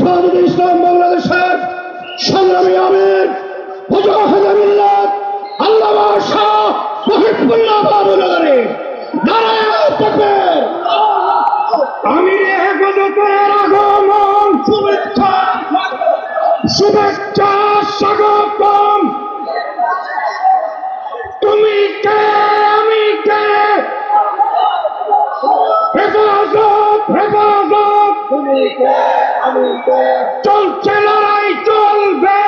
হেফাজতে ইসলাম বাংলাদেশের সংগ্রামী আমির মুজাহিদে মিল্লাত আল্লামা শাহ মুহিবুল্লাহ বাবুনগরী নারায়ে তাকবীর। আমিরে হেফাজতের আগমন শুভেচ্ছা শুভেচ্ছা স্বাগতম। তুমি কে আমি কে হেফাজত হেফাজত তুমি কে আমি কে চলছে লড়াই চলবে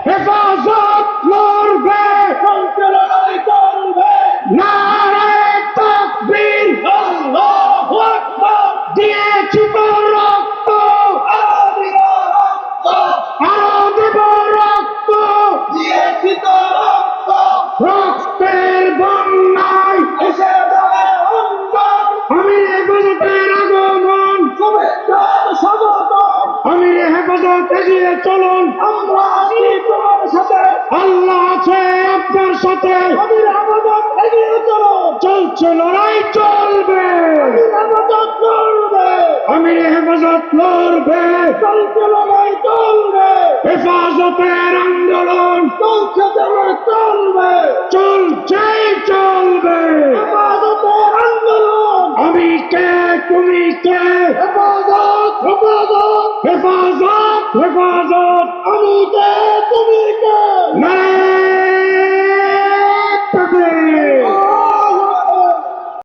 হেফাজত লড়বে চলছে লড়াই চলবে নারায়ে তাকবীর আল্লাহু আকবার। দিয়েছি তো রক্ত আরো দেব রক্ত দিয়েছি তো রক্ত রক্তের বন্যায় এসে যাবে অন্তর। আমির হেফাজতের আগমন শুভেচ্ছা স্বাগত। আমির হেফাজত এগিয়ে চলুন, আমরা আছি তোমার সাথে, আল্লাহ আছে আপনার সাথে। আমির হেফাজত এগিয়ে চলুন, চলছে লড়াই চলবে আমির হেফাজত লড়বে আমির হেফাজত লড়বে চলছে লড়াই চলবে হেফাজতের আন্দোলন চলছে চলবে চলছে চলবে।